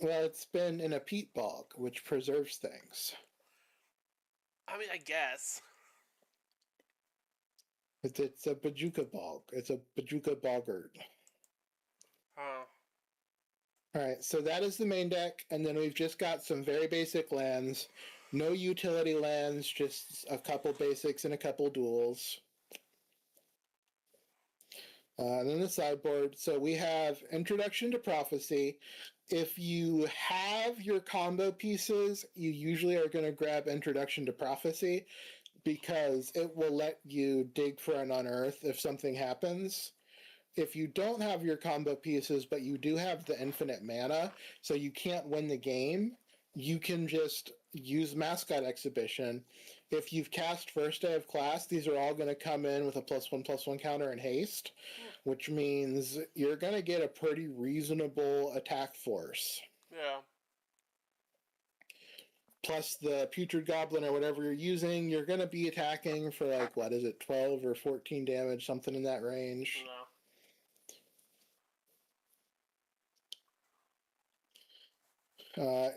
Well, it's been in a peat bog, which preserves things. I mean, I guess. It's a Bajuka bog. It's a Bajuka boggart. Huh. Alright, so that is the main deck, and then we've just got some very basic lands. No utility lands, just a couple basics and a couple duels. And then the sideboard. So we have Introduction to Prophecy. If you have your combo pieces, you usually are going to grab Introduction to Prophecy because it will let you dig for an unearth if something happens. If you don't have your combo pieces, but you do have the infinite mana, so you can't win the game, you can just use Mascot Exhibition. If you've cast First Day of Class, these are all going to come in with a +1/+1 counter and haste, which means you're going to get a pretty reasonable attack force. Yeah. Plus the Putrid Goblin or whatever you're using, you're going to be attacking for like, what is it, 12 or 14 damage, something in that range. No.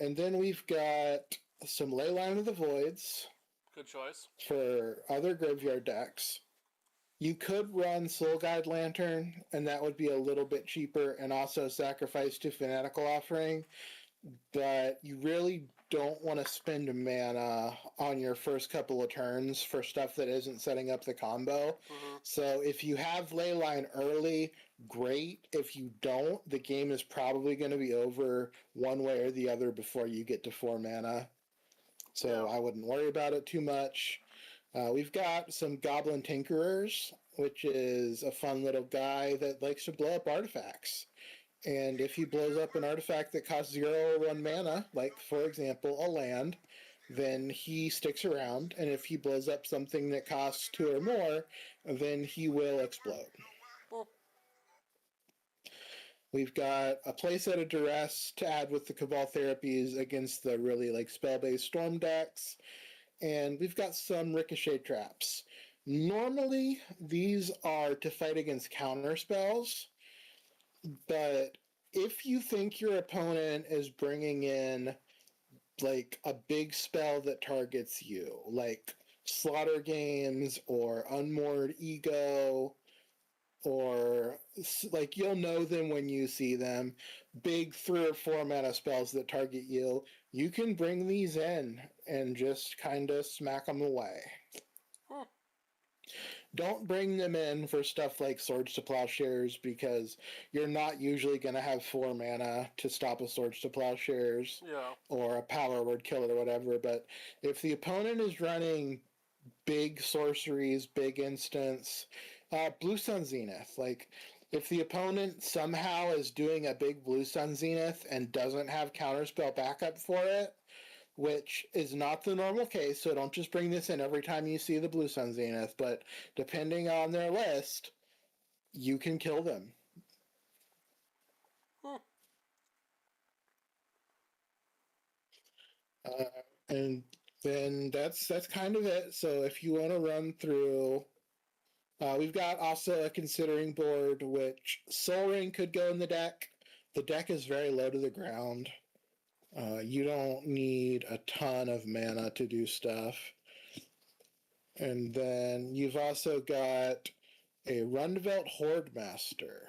And then we've got some Leyline of the Voids. Good choice. For other graveyard decks. You could run Soul Guide Lantern, and that would be a little bit cheaper, and also sacrifice to Fanatical Offering, but you really don't want to spend mana on your first couple of turns for stuff that isn't setting up the combo. Mm-hmm. So if you have Leyline early, great. If you don't, the game is probably going to be over one way or the other before you get to 4 mana. So I wouldn't worry about it too much. We've got some Goblin Tinkerers, which is a fun little guy that likes to blow up artifacts. And if he blows up an artifact that costs 0 or 1 mana, like, for example, a land, then he sticks around. And if he blows up something that costs 2 or more, then he will explode. We've got a playset of Duress to add with the Cabal Therapies against the really like spell-based Storm decks. And we've got some Ricochet Traps. Normally, these are to fight against counter spells, but if you think your opponent is bringing in like a big spell that targets you, like Slaughter Games or Unmoored Ego, or like you'll know them when you see them, big 3 or 4 mana spells that target you, you can bring these in and just kind of smack them away. Don't bring them in for stuff like Swords to Plowshares because you're not usually going to have 4 mana to stop a Swords to Plowshares or a Power Word Killer or whatever, but if the opponent is running big sorceries, big instants, Blue Sun Zenith. Like, if the opponent somehow is doing a big Blue Sun Zenith and doesn't have counterspell backup for it, which is not the normal case, so don't just bring this in every time you see the Blue Sun Zenith, but depending on their list, you can kill them. And then that's kind of it. So if you want to run through, we've got also a considering board, which Soul Ring could go in the deck. The deck is very low to the ground. You don't need a ton of mana to do stuff. And then you've also got a Rundvelt Horde Master,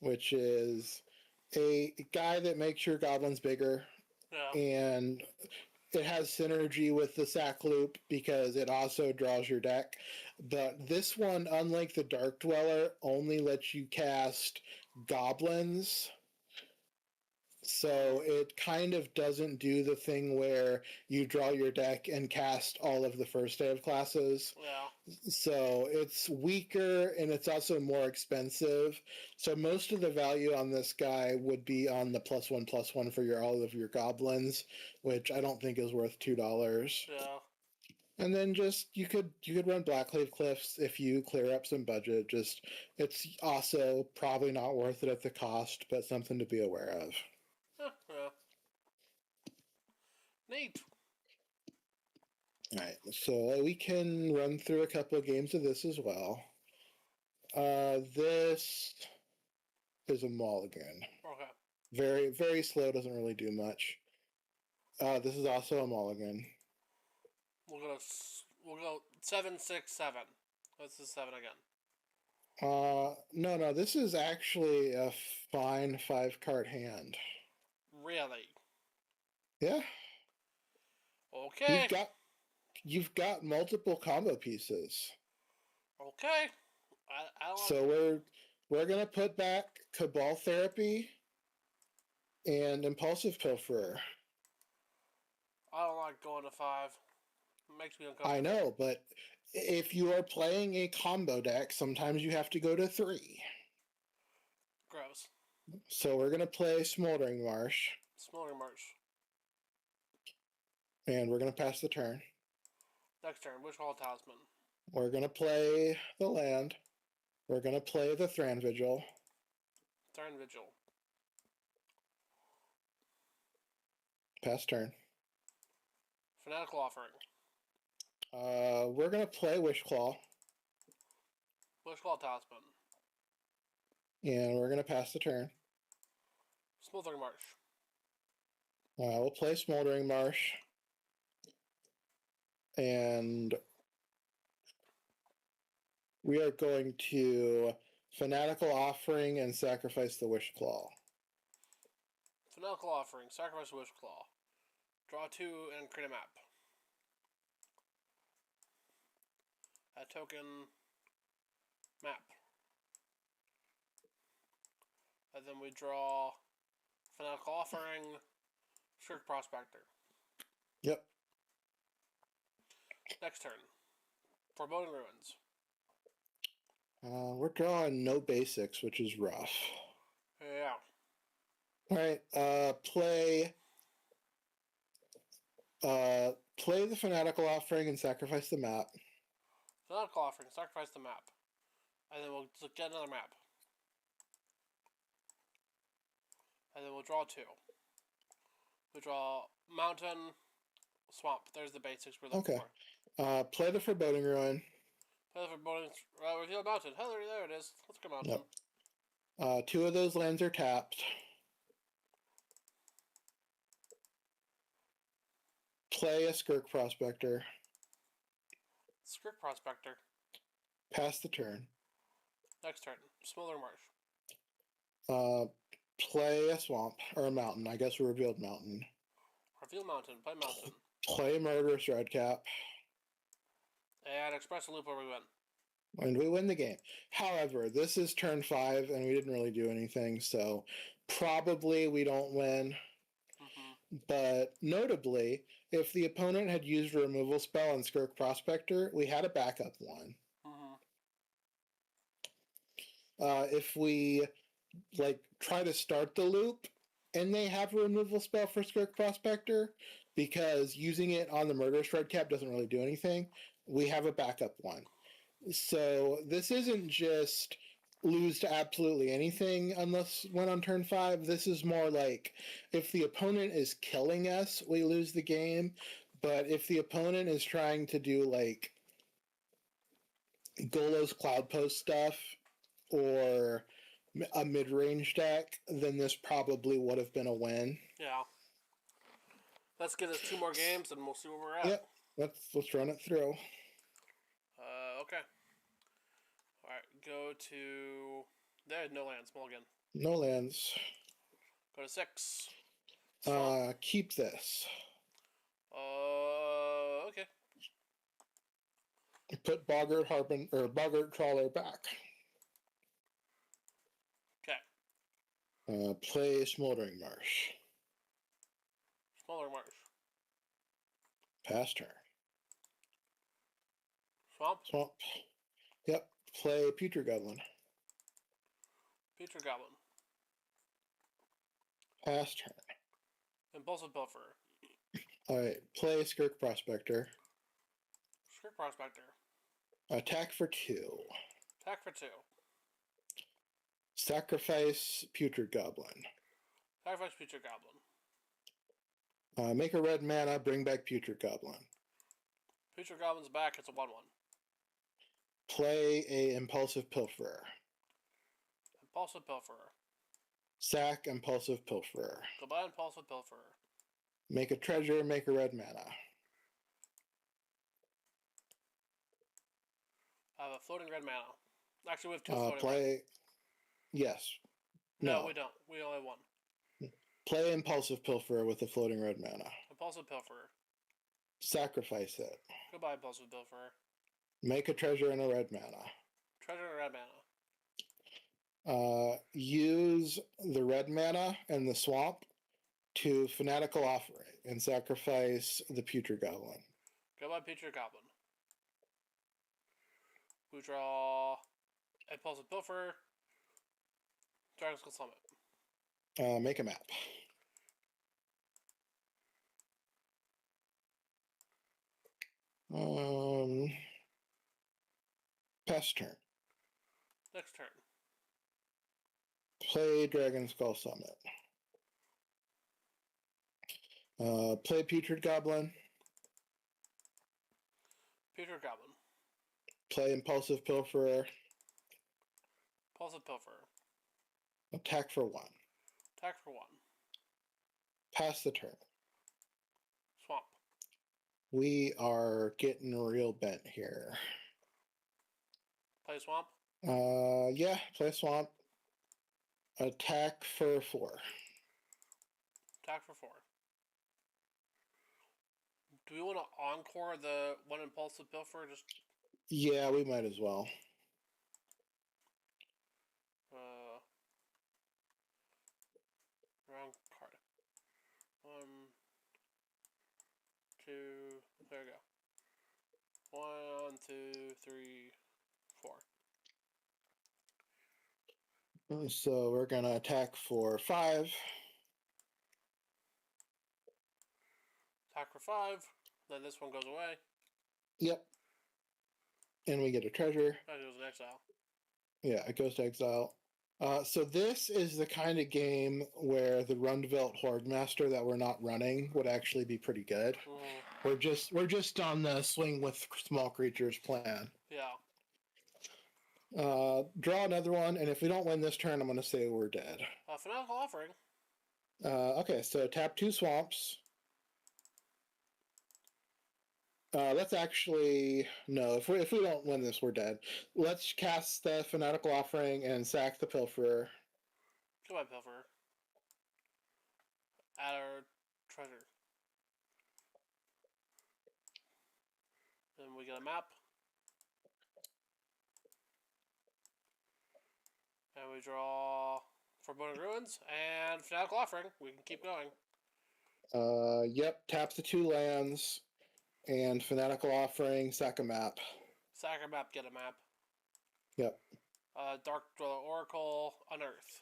which is a guy that makes your goblins bigger. And it has synergy with the Sack Loop because it also draws your deck. But this one, unlike the Dark Dweller, only lets you cast goblins. So it kind of doesn't do the thing where you draw your deck and cast all of the first day of classes. So it's weaker and it's also more expensive. So most of the value on this guy would be on the +1/+1 for all of your goblins, which I don't think is worth $2. And then just you could run Blackcleave Cliffs if you clear up some budget. Just it's also probably not worth it at the cost, but something to be aware of. Neat. Alright, so we can run through a couple of games of this as well. This is a mulligan. Very, very slow, doesn't really do much. This is also a mulligan. We'll go 7-6-7. What's the 7 again? No, this is actually a fine 5-card hand. Really? Yeah. Okay. You've got multiple combo pieces. Okay. I don't So we're gonna put back Cabal Therapy and Impulsive Pilferer. I don't like going to 5. It makes me uncomfortable. I know, but if you are playing a combo deck, sometimes you have to go to 3. Gross. So we're gonna play Smoldering Marsh. Smoldering Marsh. And we're gonna pass the turn. Next turn, Wishclaw Talisman. We're gonna play the land. We're gonna play the Thran Vigil. Thran Vigil. Pass turn. Fanatical Offering. We're gonna play Wishclaw. Wishclaw Talisman. And we're gonna pass the turn. Smoldering Marsh. We'll play Smoldering Marsh. And we are going to Fanatical Offering and sacrifice the Wishclaw. Fanatical Offering. Sacrifice Wishclaw. Draw 2 and create a map. A token map. And then we draw Fanatical Offering, Shirk Prospector. Yep. Next turn. Foreboding Ruins. We're drawing no basics, which is rough. Yeah. Alright, play the Fanatical Offering and sacrifice the map. Fanatical Offering, sacrifice the map. And then we'll get another map. And then we'll draw 2. We draw Mountain, Swamp. There's the basics we're looking for. Play the Foreboding Ruin. Play the Foreboding Reveal Mountain. Oh, there it is. Let's go Mountain. Yep. 2 of those lands are tapped. Play a Skirk Prospector. Skirk Prospector. Pass the turn. Next turn. Smoldering Marsh. Play a Swamp, or a Mountain. I guess we revealed Mountain. Reveal Mountain. Play Mountain. Play Murderous Redcap. And Express a Loop where we win. And we win the game. However, this is turn 5, and we didn't really do anything, so probably we don't win. But notably, if the opponent had used a removal spell on Skirk Prospector, we had a backup one. If we try to start the loop and they have a removal spell for Skirk Prospector, because using it on the Murderous Redcap doesn't really do anything, we have a backup one. So this isn't just lose to absolutely anything unless when on turn 5. This is more like if the opponent is killing us, we lose the game. But if the opponent is trying to do Golo's Cloud Post stuff or a mid-range deck, then this probably would have been a win. Yeah. Let's get us 2 more games and we'll see where we're at. Yep. Let's run it through. Okay. Alright, go to... There's no lands, mulligan. No lands. Go to 6. Keep this. Okay. Put Boggart Trawler back. Okay. Play Smoldering Marsh. Smoldering Marsh. Pass turn. Swamp. Yep. Play Putrid Goblin. Putrid Goblin. Pass turn. Impulsive Pilferer. Alright. Play Skirk Prospector. Skirk Prospector. Attack for 2. Attack for 2. Sacrifice Putrid Goblin. Sacrifice Putrid Goblin. Make a red mana, bring back Putrid Goblin. Putrid Goblin's back, it's a 1/1. Play a Impulsive Pilferer. Impulsive Pilferer. Sack Impulsive Pilferer. Goodbye, Impulsive Pilferer. Make a treasure, make a red mana. I have a floating red mana. Actually, we have 2 floating Play. red. Yes. No, we don't. We only have 1. Play Impulsive Pilferer with a floating red mana. Impulsive Pilferer. Sacrifice it. Goodbye, Impulsive Pilferer. Make a treasure and a red mana. Treasure and red mana. Use the red mana and the swamp to Fanatical Offering and sacrifice the Putrid Goblin. Goodbye, Putrid Goblin. We draw Impulsive Pilferer. Dragon's Skull Summit. Make a map. Pass turn. Next turn. Play Dragon Skull Summit. Play Putrid Goblin. Putrid Goblin. Play Impulsive Pilferer. Impulsive Pilferer. Attack for 1. Attack for 1. Pass the turn. Swamp. We are getting real bent here. Play Swamp? Yeah, play Swamp. Attack for 4. Attack for 4. Do we want to encore the 1 Impulsive Pilferer? Yeah, we might as well. Wrong card. 1, 2, there we go. 1, 2, 3, 4. So we're going to attack for 5. Attack for 5. Then this one goes away. Yep. And we get a treasure. That goes in exile. Yeah, it goes to exile. So this is the kind of game where the Rundvelt Horde Master that we're not running would actually be pretty good. Mm-hmm. We're just on the swing with small creatures plan. Yeah. Draw another one, and if we don't win this turn, I'm going to say we're dead. Fanatical Offering. Okay, so tap 2 swamps. Let's actually no. If we don't win this, we're dead. Let's cast the Fanatical Offering and sack the Pilferer. Goodbye, Pilferer. Add our treasure. Then we get a map. And we draw Foreboding Ruins and Fanatical Offering. We can keep going. Yep. Tap the 2 lands and Fanatical Offering. Sack a map. Sack a map. Get a map. Yep. Dark Dweller Oracle. Unearth.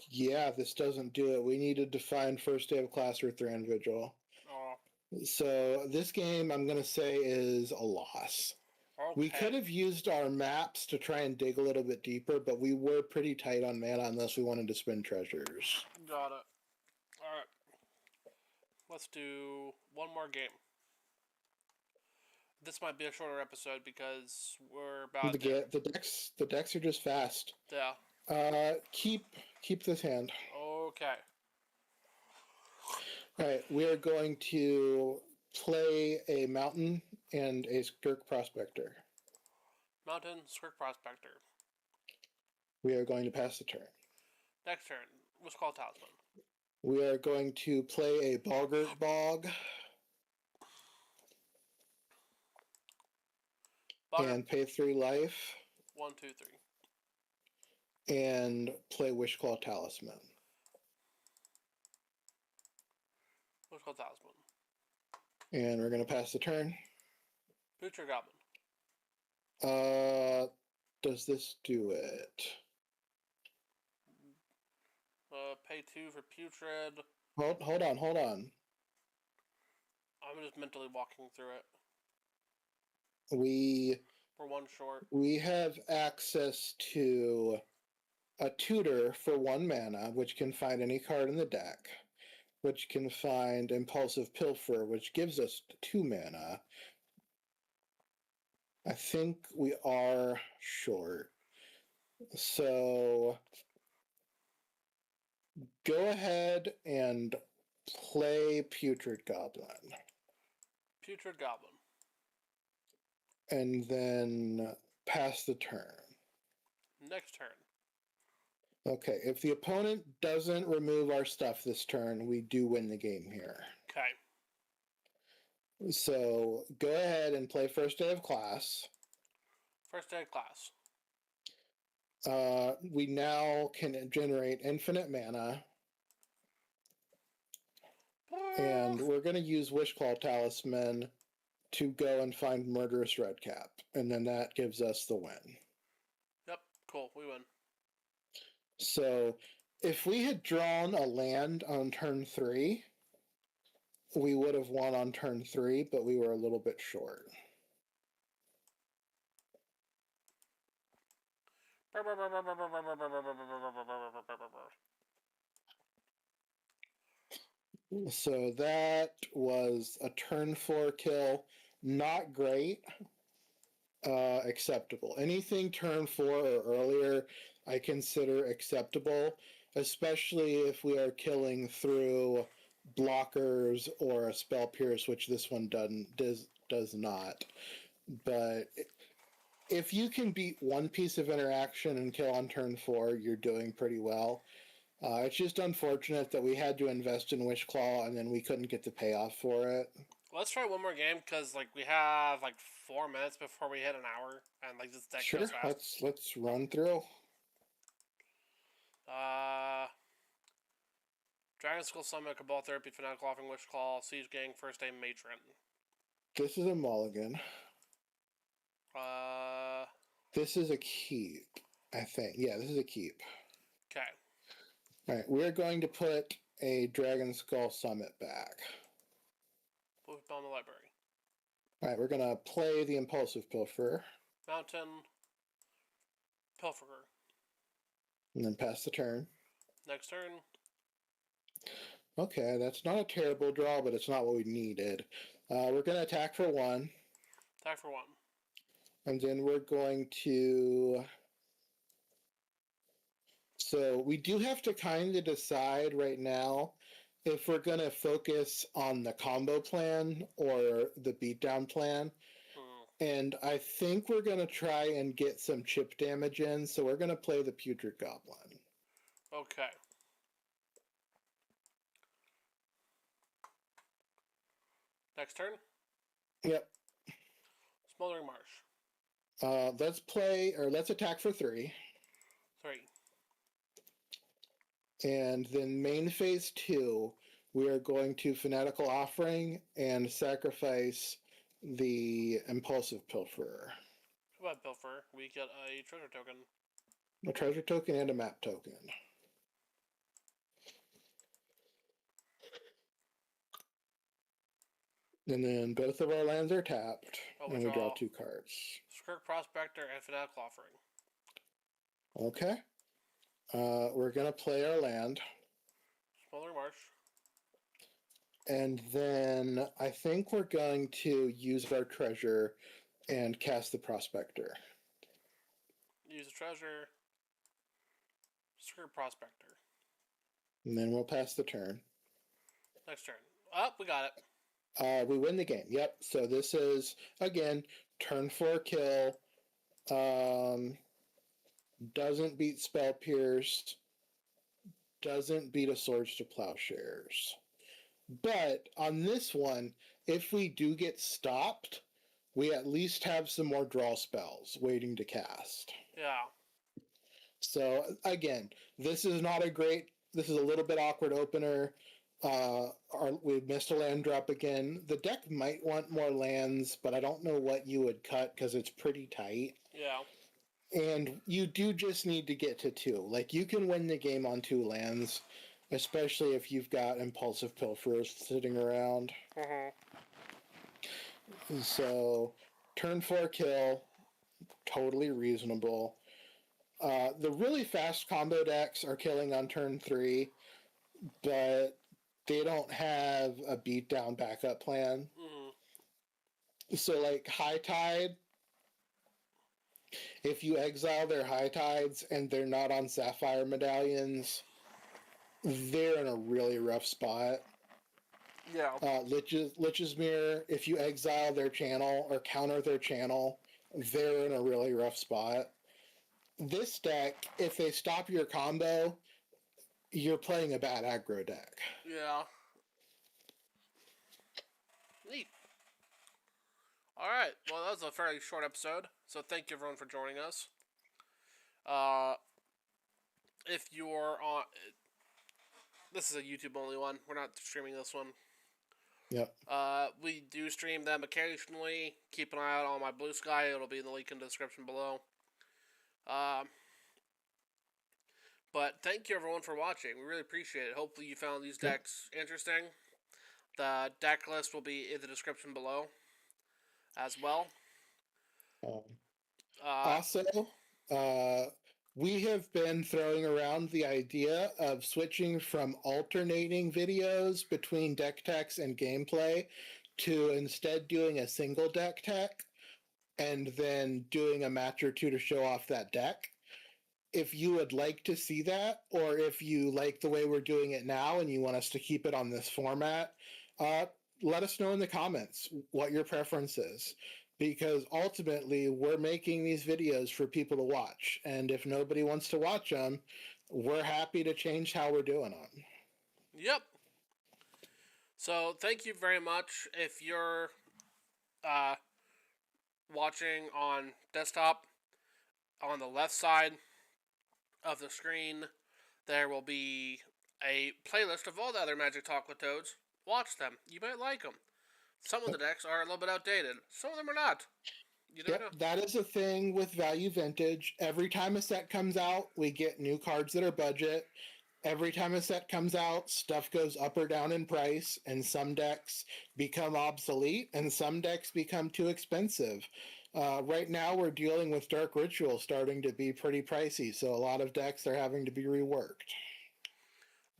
Yeah. This doesn't do it. We needed to find first day of class or Thran Vigil. Oh. So this game, I'm gonna say, is a loss. Okay. We could have used our maps to try and dig a little bit deeper, but we were pretty tight on mana unless we wanted to spend treasures. Got it. Alright. Let's do one more game. This might be a shorter episode because we're about the decks are just fast. Yeah. Keep this hand. Okay. Alright, we are going to play a Mountain and a Skirk Prospector. Mountain, Skirk Prospector. We are going to pass the turn. Next turn. What's called Talisman. We are going to play a Boggart Bog. And pay 3 life. 1, 2, 3. And play Wishclaw Talisman. Wishclaw Talisman. And we're going to pass the turn. Putrid Goblin. Does this do it? Pay 2 for Putrid. Hold on. I'm just mentally walking through it. We're 1 short. We have access to a tutor for 1 mana, which can find any card in the deck, which can find Impulsive Pilfer, which gives us 2 mana. I think we are short. So go ahead and play Putrid Goblin. Putrid Goblin. And then pass the turn. Next turn. Okay, if the opponent doesn't remove our stuff this turn, we do win the game here. Okay. So go ahead and play First Day of Class. First day of class. We now can generate infinite mana. And we're going to use Wishclaw Talisman to go and find Murderous Redcap. And then that gives us the win. Yep, cool, we win. So if we had drawn a land on turn 3, we would have won on turn 3, but we were a little bit short. So that was a turn 4 kill. Not great. Acceptable. Anything turn 4 or earlier, I consider acceptable, especially if we are killing through blockers or a spell pierce, which this one does not. But if you can beat one piece of interaction and kill on turn 4, you're doing pretty well. It's just unfortunate that we had to invest in Wishclaw and then we couldn't get the payoff for it. Let's try one more game because we have 4 minutes before we hit an hour, and this deck goes fast. Let's run through. Dragon Skull Summon, Cabal Therapy, Fanatical Offering, Wishclaw, Siege Gang, First Day Matron. This is a mulligan. Uh. This is a keep, I think. Yeah, this is a keep. Okay. Alright, we're going to put a Dragon Skull Summit back. Blue on the library. Alright, we're going to play the Impulsive Pilferer. Mountain. Pilferer. And then pass the turn. Next turn. Okay, that's not a terrible draw, but it's not what we needed. We're going to attack for 1. Attack for 1. And then we're going to... So we do have to kind of decide right now if we're going to focus on the combo plan or the beatdown plan. And I think we're going to try and get some chip damage in, so we're going to play the Putrid Goblin. Okay. Next turn? Yep. Smoldering Marsh. Let's attack for 3. 3. And then main phase 2, we are going to Fanatical Offering and sacrifice the Impulsive Pilferer. How about Pilfer? We get a treasure token. A treasure token and a map token. And then both of our lands are tapped, and we draw 2 cards. Skirk Prospector and Fanatical Offering. Okay. We're going to play our land. Smoldering Marsh. And then I think we're going to use our treasure and cast the Prospector. Use the treasure. Skirk Prospector. And then we'll pass the turn. Next turn. Oh, we got it. We win the game. Yep. So this is, again, turn 4 kill. Doesn't beat Spell Pierced. Doesn't beat a Swords to Plowshares. But on this one, if we do get stopped, we at least have some more draw spells waiting to cast. Yeah. So again, this is a little bit awkward opener. We missed a land drop again. The deck might want more lands, but I don't know what you would cut because it's pretty tight. Yeah. And you do just need to get to 2. You can win the game on 2 lands, especially if you've got Impulsive Pilferers sitting around. So, turn 4 kill, totally reasonable. The really fast combo decks are killing on turn 3, but they don't have a beatdown backup plan. So, High Tide, if you exile their high tides and they're not on sapphire medallions, they're in a really rough spot. Yeah. Lich's Mirror, if you exile their channel or counter their channel, they're in a really rough spot. This deck, if they stop your combo, you're playing a bad aggro deck. Yeah. Neat. Alright, well, that was a fairly short episode, so thank you everyone for joining us. If you're on... This is a YouTube only one. We're not streaming this one. Yep. We do stream them occasionally. Keep an eye out on my Blue Sky. It'll be in the link in the description below. But thank you everyone for watching. We really appreciate it. Hopefully you found these decks interesting. The deck list will be in the description below as well. Also, we have been throwing around the idea of switching from alternating videos between deck techs and gameplay to instead doing a single deck tech and then doing a match or two to show off that deck. If you would like to see that, or if you like the way we're doing it now and you want us to keep it on this format, let us know in the comments what your preference is. Because ultimately, we're making these videos for people to watch. And if nobody wants to watch them, we're happy to change how we're doing them. Yep. So, thank you very much. If you're watching on desktop, on the left side of the screen, there will be a playlist of all the other Magic Talk with Toads. Watch them. You might like them. Some of the decks are a little bit outdated. Some of them are not. You never know. That is a thing with Value Vintage. Every time a set comes out, we get new cards that are budget. Every time a set comes out, stuff goes up or down in price, and some decks become obsolete, and some decks become too expensive. Right now, we're dealing with Dark Ritual starting to be pretty pricey, so a lot of decks are having to be reworked.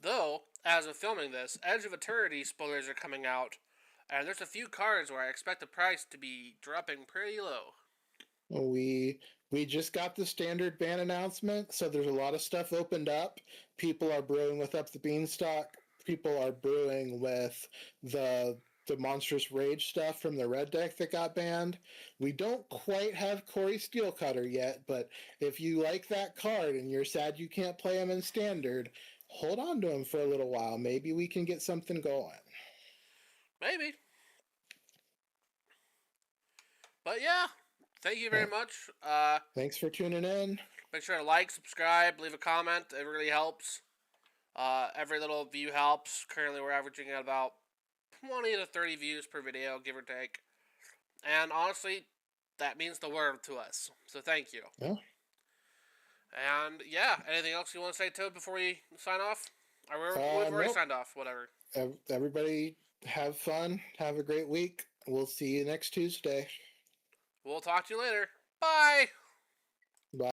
Though, as of filming this, Edge of Eternity spoilers are coming out, and there's a few cards where I expect the price to be dropping pretty low. We just got the standard ban announcement, so there's a lot of stuff opened up. People are brewing with Up the Beanstalk. People are brewing with the Monstrous Rage stuff from the red deck that got banned. We don't quite have Corey Steelcutter yet, but if you like that card and you're sad you can't play him in standard, hold on to him for a little while. Maybe we can get something going. Maybe. But yeah, thank you very much. Thanks for tuning in. Make sure to like, subscribe, leave a comment. It really helps. Every little view helps. Currently, we're averaging at about 20 to 30 views per video, give or take. And honestly, that means the world to us. So thank you. Yeah. And yeah, anything else you want to say, Toad, before we sign off? We've already signed off, whatever. Everybody have fun. Have a great week. We'll see you next Tuesday. We'll talk to you later. Bye!